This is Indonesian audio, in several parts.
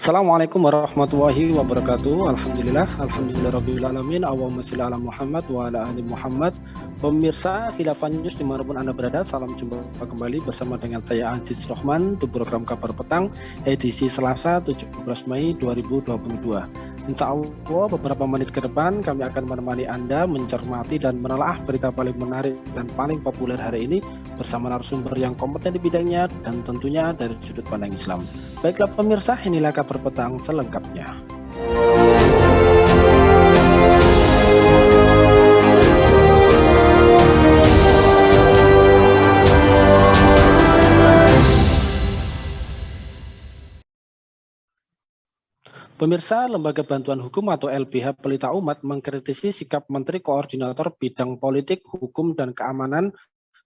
Assalamualaikum warahmatullahi wabarakatuh. Alhamdulillahirabbil alamin. Allahumma shalli ala Muhammad wa ala ali Muhammad. Pemirsa Khilafah News dimanapun Anda berada, salam jumpa kembali bersama dengan saya Aziz Rohman di program Kabar Petang edisi Selasa 17 Mei 2022. Insya Allah beberapa menit ke depan kami akan menemani Anda mencermati dan menelaah berita paling menarik dan paling populer hari ini bersama narasumber yang kompeten di bidangnya dan tentunya dari sudut pandang Islam. Baiklah pemirsa, inilah Kabar Petang selengkapnya. Pemirsa, Lembaga Bantuan Hukum atau LBH Pelita Umat mengkritisi sikap Menteri Koordinator Bidang Politik, Hukum, dan Keamanan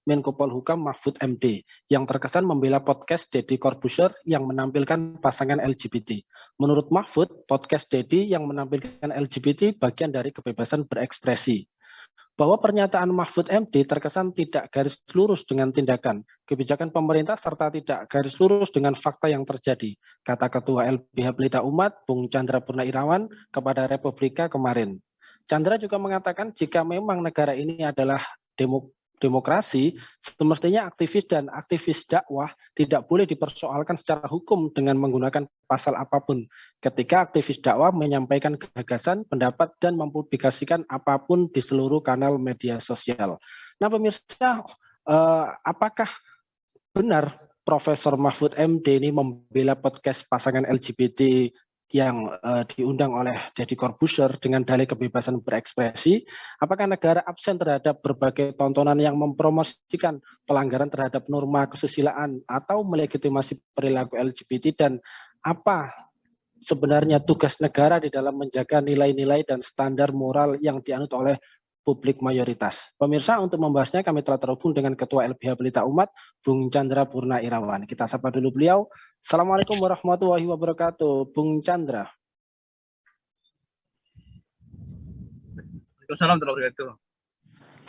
Menko Polhukam Mahfud MD yang terkesan membela podcast Deddy Corbuzier yang menampilkan pasangan LGBT. Menurut Mahfud, podcast Deddy yang menampilkan LGBT bagian dari kebebasan berekspresi. Bahwa pernyataan Mahfud MD terkesan tidak garis lurus dengan tindakan, kebijakan pemerintah serta tidak garis lurus dengan fakta yang terjadi, kata Ketua LBH Pelita Umat, Bung Chandra Purnawirawan, kepada Republika kemarin. Chandra juga mengatakan jika memang negara ini adalah demokrasi, semestinya aktivis dan aktivis dakwah tidak boleh dipersoalkan secara hukum dengan menggunakan pasal apapun. Ketika aktivis dakwah menyampaikan gagasan, pendapat, dan mempublikasikan apapun di seluruh kanal media sosial. Nah pemirsa, apakah benar Profesor Mahfud MD ini membela podcast pasangan LGBT yang diundang oleh Deddy Corbuzier dengan dalih kebebasan berekspresi? Apakah negara absen terhadap berbagai tontonan yang mempromosikan pelanggaran terhadap norma kesusilaan atau melegitimasi perilaku LGBT, dan apa sebenarnya tugas negara di dalam menjaga nilai-nilai dan standar moral yang dianut oleh publik mayoritas? Pemirsa, untuk membahasnya kami telah terhubung dengan Ketua LBH Pelita Umat, Bung Chandra Purnawirawan. Kita sapa dulu beliau. Assalamualaikum warahmatullahi wabarakatuh, Bung Chandra. Waalaikumsalam warahmatullahi wabarakatuh.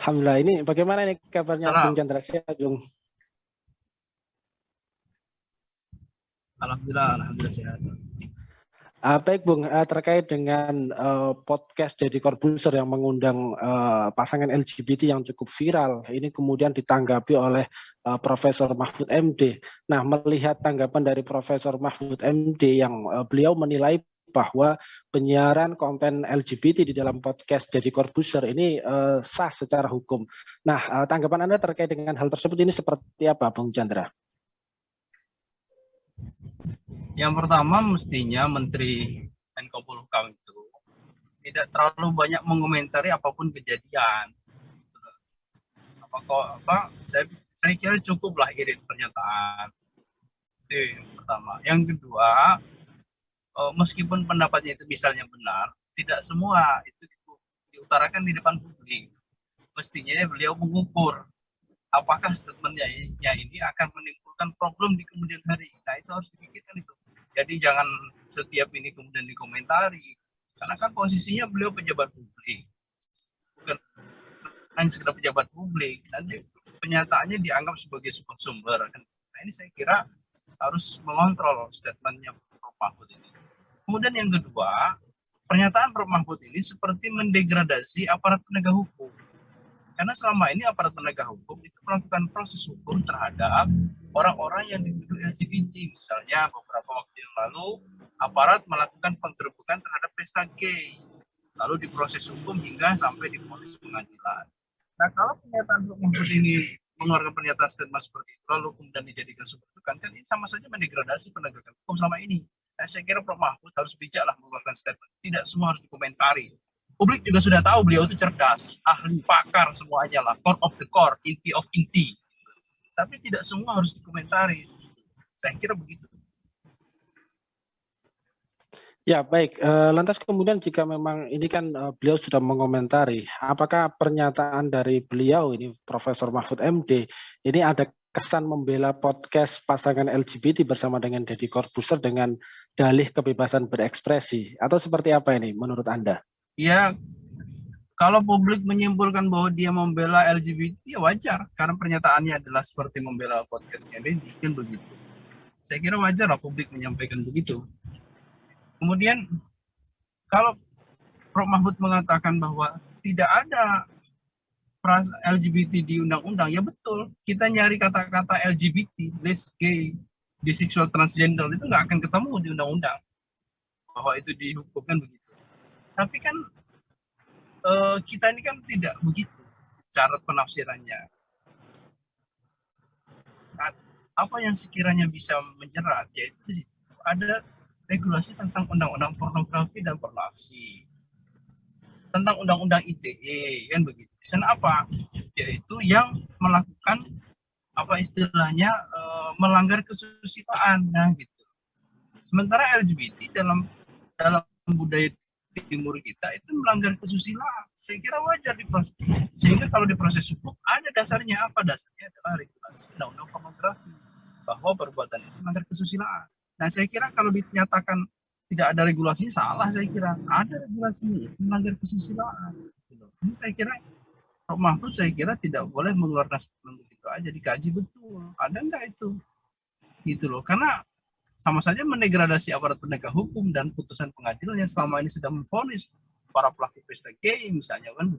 Alhamdulillah, ini bagaimana ini kabarnya Bung Chandra? Sehat, Bung? Alhamdulillah sehat. Baik Bung, terkait dengan podcast Deddy Corbuzier yang mengundang pasangan LGBT yang cukup viral, ini kemudian ditanggapi oleh Profesor Mahfud MD. Nah, melihat tanggapan dari Profesor Mahfud MD yang beliau menilai bahwa penyiaran konten LGBT di dalam podcast Deddy Corbuzier ini sah secara hukum. Nah, tanggapan Anda terkait dengan hal tersebut ini seperti apa, Bung Chandra? Yang pertama, mestinya Menteri Menko Polhukam itu tidak terlalu banyak mengomentari apapun kejadian. Saya kira cukuplah irit pernyataan. Itu yang pertama. Yang kedua, meskipun pendapatnya itu misalnya benar, tidak semua itu diutarakan di depan publik. Mestinya beliau mengukur apakah statementnya ini akan menimbulkan problem di kemudian hari. Nah, itu harus dipikirkan itu. Jadi jangan setiap ini kemudian dikomentari. Karena kan posisinya beliau pejabat publik. Bukan hanya sekedar pejabat publik. Nanti penyataannya dianggap sebagai sumber. Nah, ini saya kira harus mengontrol statementnya Prof. Mahfud ini. Kemudian yang kedua, pernyataan Prof. Mahfud ini seperti mendegradasi aparat penegak hukum. Karena selama ini aparat penegak hukum itu melakukan proses hukum terhadap orang-orang yang dituduh LGBT. Misalnya beberapa waktu yang lalu aparat melakukan penggerbekan terhadap pesta gay, lalu diproses hukum hingga sampai divonis pengadilan. Nah, kalau pernyataan Prof. Mahfud ini mengeluarkan pernyataan statement seperti itu lalu kemudian dijadikan sumber rujukan, kan ini sama saja mendegradasi penegakan hukum selama ini. Nah, saya kira Prof. Mahfud harus bijaklah mengeluarkan statement. Tidak semua harus dikomentari. Publik juga sudah tahu beliau itu cerdas, ahli, pakar semuanya lah, core of the core, inti of inti. Tapi tidak semua harus dikomentari. Saya kira begitu. Ya baik, lantas kemudian jika memang ini kan beliau sudah mengomentari, apakah pernyataan dari beliau ini Profesor Mahfud MD ini ada kesan membela podcast pasangan LGBT bersama dengan Deddy Corbuzier dengan dalih kebebasan berekspresi, atau seperti apa ini menurut Anda? Ya, kalau publik menyimpulkan bahwa dia membela LGBT, ya wajar. Karena pernyataannya adalah seperti membela podcastnya Deddy, kan begitu. Saya kira wajar lah publik menyampaikan begitu. Kemudian kalau Prof. Mahfud mengatakan bahwa tidak ada LGBT di undang-undang, ya betul. Kita nyari kata-kata LGBT, les, gay, bisexual, transgender itu nggak akan ketemu di undang-undang bahwa itu dihukumkan begitu. Tapi kan kita ini kan tidak begitu cara penafsirannya. Apa yang sekiranya bisa menjerat, yaitu ada regulasi tentang undang-undang pornografi dan pornografi, tentang undang-undang ITE, kan begitu. Di sana apa? Yaitu yang melakukan apa istilahnya melanggar kesusilaan, nah gitu. Sementara LGBT dalam budaya timur kita itu melanggar kesusilaan. Saya kira wajar diproses. Sehingga kalau diproses hukum ada dasarnya apa? Dasarnya adalah regulasi undang-undang pornografi bahwa perbuatan itu melanggar kesusilaan. Nah, saya kira kalau dinyatakan tidak ada regulasinya salah, saya kira ada regulasinya melanggar kesusilaan. Ini saya kira Prof. Mahfud saya kira tidak boleh mengeluarkan statement begitu aja, dikaji betul. Ada enggak itu? Gitu loh. Karena sama saja mendegradasi aparat penegak hukum dan putusan pengadilan yang selama ini sudah memvonis para pelaku pesta gay misalnya kan.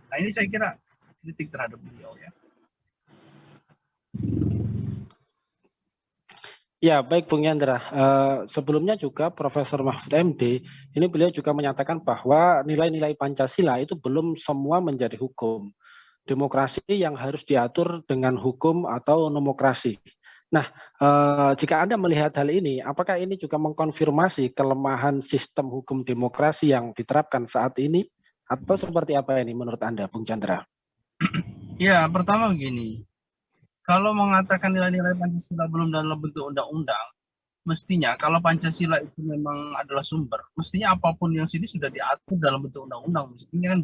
Nah ini saya kira kritik terhadap beliau ya. Ya, baik Bung Yandra. Sebelumnya juga Profesor Mahfud MD, ini beliau juga menyatakan bahwa nilai-nilai Pancasila itu belum semua menjadi hukum. Demokrasi yang harus diatur dengan hukum atau nomokrasi. Nah, jika Anda melihat hal ini, apakah ini juga mengkonfirmasi kelemahan sistem hukum demokrasi yang diterapkan saat ini? Atau seperti apa ini menurut Anda, Bung Chandra? Ya, pertama begini. Kalau mengatakan nilai-nilai Pancasila belum dalam bentuk undang-undang, mestinya kalau Pancasila itu memang adalah sumber, mestinya apapun yang sini sudah diatur dalam bentuk undang-undang, mestinya kan.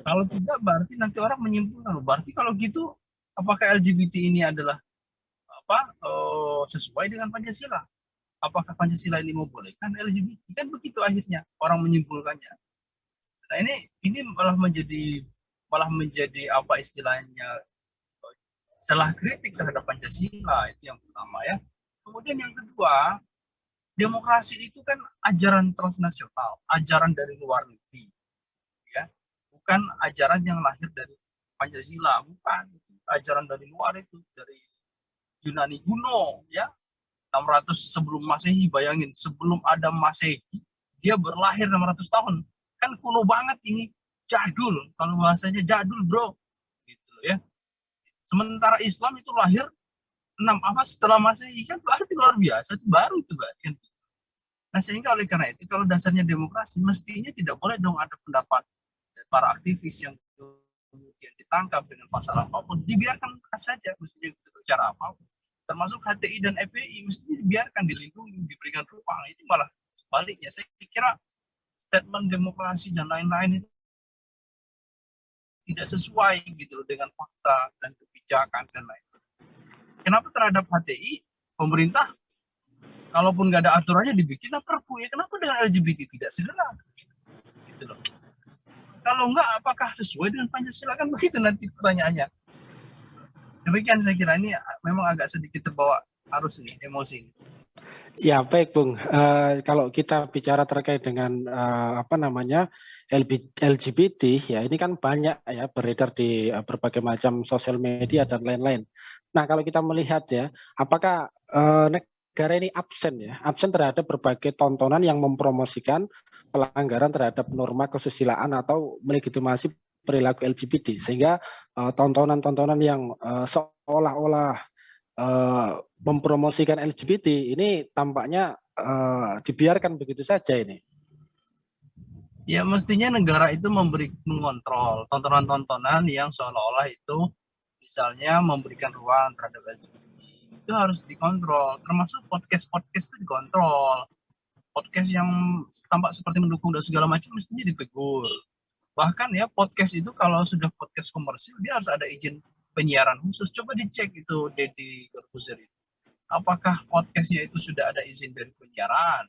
Kalau tidak, berarti nanti orang menyimpulkan, berarti kalau gitu, apakah LGBT ini adalah sesuai dengan Pancasila? Apakah Pancasila ini membolehkan LGBT? Kan begitu akhirnya orang menyimpulkannya. Nah ini malah menjadi apa istilahnya celah kritik terhadap Pancasila, itu yang pertama ya. Kemudian yang kedua, demokrasi itu kan ajaran transnasional, ajaran dari luar negeri, ya, bukan ajaran yang lahir dari Pancasila, bukan, ajaran dari luar itu dari Yunani kuno, ya, 600 sebelum Masehi, bayangin, sebelum ada Masehi, dia berlahir 600 tahun, kan kuno banget ini, jadul, kalau bahasanya jadul bro, gitu ya. Sementara Islam itu lahir 6 abad setelah Masehi, kan berarti luar biasa, itu baru itu kan. Nah sehingga oleh karena itu kalau dasarnya demokrasi mestinya tidak boleh dong ada pendapat para aktivis yang kemudian ditangkap dengan pasal apapun, dibiarkan saja mestinya cara apapun, termasuk HTI dan FPI mestinya dibiarkan, dilindungi, diberikan ruang. Ini malah sebaliknya, saya kira statement demokrasi dan lain-lain itu tidak sesuai gitu loh dengan fakta dan kebijakan dan lain-lain. Kenapa terhadap HTI pemerintah kalaupun nggak ada aturannya dibikin perpu, ya kenapa dengan LGBT tidak segera gitu loh. Kalau enggak apakah sesuai dengan Pancasila, kan begitu nanti pertanyaannya. Demikian saya kira, ini memang agak sedikit terbawa arus ini, emosi. Ya, baik Bung. Kalau kita bicara terkait dengan LGBT, ya ini kan banyak ya beredar di berbagai macam sosial media dan lain-lain. Nah, kalau kita melihat ya, apakah negara ini absen terhadap berbagai tontonan yang mempromosikan pelanggaran terhadap norma kesusilaan atau melegitimasi perilaku LGBT, sehingga tontonan-tontonan yang seolah-olah mempromosikan LGBT ini tampaknya dibiarkan begitu saja ini. Ya mestinya negara itu mengontrol tontonan-tontonan yang seolah-olah itu misalnya memberikan ruang terhadap LGBT. Itu harus dikontrol, termasuk podcast-podcast itu dikontrol. Podcast yang tampak seperti mendukung dan segala macam mestinya ditegur. Bahkan ya podcast itu kalau sudah podcast komersil dia harus ada izin penyiaran khusus. Coba dicek itu Deddy Corbuzier itu. Apakah podcastnya itu sudah ada izin dari penyiaran?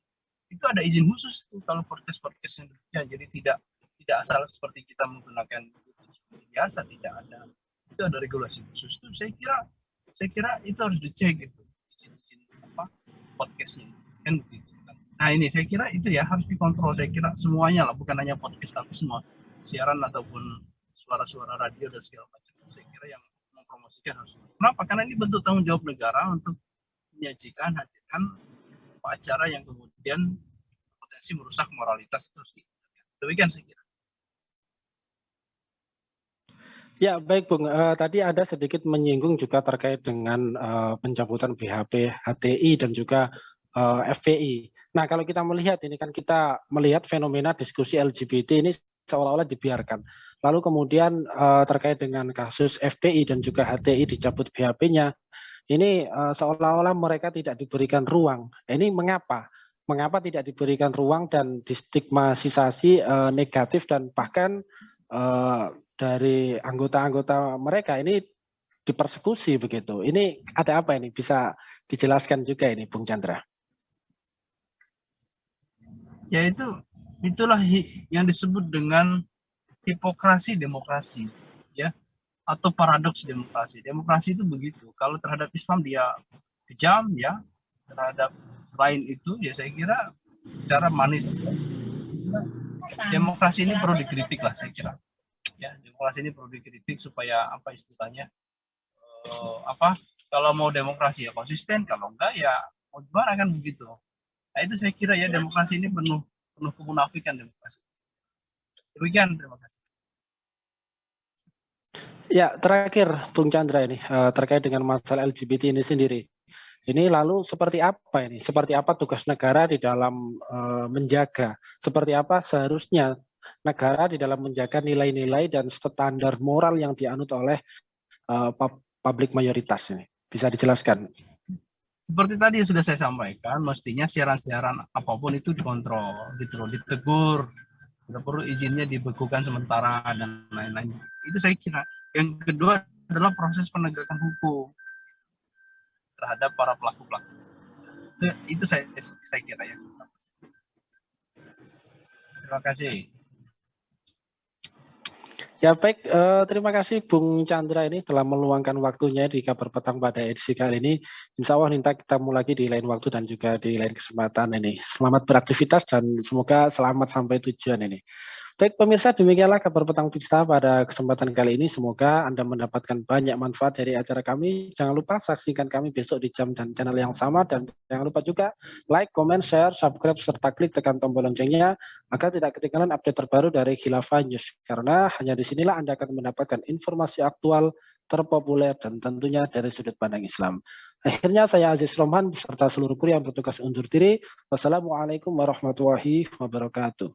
Itu ada izin khusus tuh kalau podcast yang demikian. Jadi tidak asal seperti kita menggunakan seperti biasa, tidak ada. Itu ada regulasi khusus tuh. Saya kira itu harus dicek gitu izin-izin apa podcastnya kan begitu kan. Nah ini saya kira itu ya harus dikontrol, saya kira semuanya lah, bukan hanya podcast tapi semua siaran ataupun suara-suara radio dan segala macam. Saya kira yang mempromosikan harus. Kenapa? Karena ini bentuk tanggung jawab negara untuk menyajikan, hadirkan acara yang kemudian potensi merusak moralitas itu sih. Demikian saya kira. Ya, baik Bung. Tadi ada sedikit menyinggung juga terkait dengan pencabutan BHP, HTI dan juga FPI. Nah, kalau kita melihat ini kan kita melihat fenomena diskusi LGBT ini seolah-olah dibiarkan. Lalu kemudian terkait dengan kasus FPI dan juga HTI dicabut BHP-nya, ini seolah-olah mereka tidak diberikan ruang. Ini mengapa? Mengapa tidak diberikan ruang dan distigmatisasi negatif dan bahkan dari anggota-anggota mereka ini dipersekusi begitu. Ini ada apa ini? Bisa dijelaskan juga ini, Bung Chandra? Ya itulah yang disebut dengan hipokrasi demokrasi, ya, atau paradoks demokrasi. Demokrasi itu begitu. Kalau terhadap Islam dia kejam, ya, terhadap selain itu ya saya kira cara manis. Demokrasi ini perlu dikritik lah saya kira. Ya, demokrasi ini perlu dikritik supaya apa istilahnya? Kalau mau demokrasi ya konsisten, kalau enggak ya mau gimana kan begitu. Nah itu saya kira ya demokrasi ini penuh kemunafikan demokrasi. Demikian, terima kasih. Ya, terakhir Bung Chandra ini terkait dengan masalah LGBT ini sendiri. Ini lalu seperti apa ini? Seperti apa tugas negara di dalam menjaga? Seperti apa seharusnya negara di dalam menjaga nilai-nilai dan standar moral yang dianut oleh publik mayoritas ini? Bisa dijelaskan? Seperti tadi sudah saya sampaikan, mestinya siaran-siaran apapun itu dikontrol, ditegur, tidak perlu izinnya dibekukan sementara dan lain-lain. Itu saya kira. Yang kedua adalah proses penegakan hukum terhadap para pelaku-pelaku. Itu saya kira ya. Terima kasih. Ya baik, terima kasih Bung Chandra ini telah meluangkan waktunya di Kabar Petang pada edisi kali ini. Insya Allah nanti ketemu lagi di lain waktu dan juga di lain kesempatan ini. Selamat beraktivitas dan semoga selamat sampai tujuan ini. Baik pemirsa, demikianlah Kabar Petang Pista pada kesempatan kali ini. Semoga Anda mendapatkan banyak manfaat dari acara kami. Jangan lupa saksikan kami besok di jam dan channel yang sama. Dan jangan lupa juga like, comment, share, subscribe, serta klik tekan tombol loncengnya agar tidak ketinggalan update terbaru dari Khilafah News. Karena hanya disinilah Anda akan mendapatkan informasi aktual, terpopuler, dan tentunya dari sudut pandang Islam. Akhirnya saya Aziz Romhan beserta seluruh kru yang bertugas undur diri. Wassalamualaikum warahmatullahi wabarakatuh.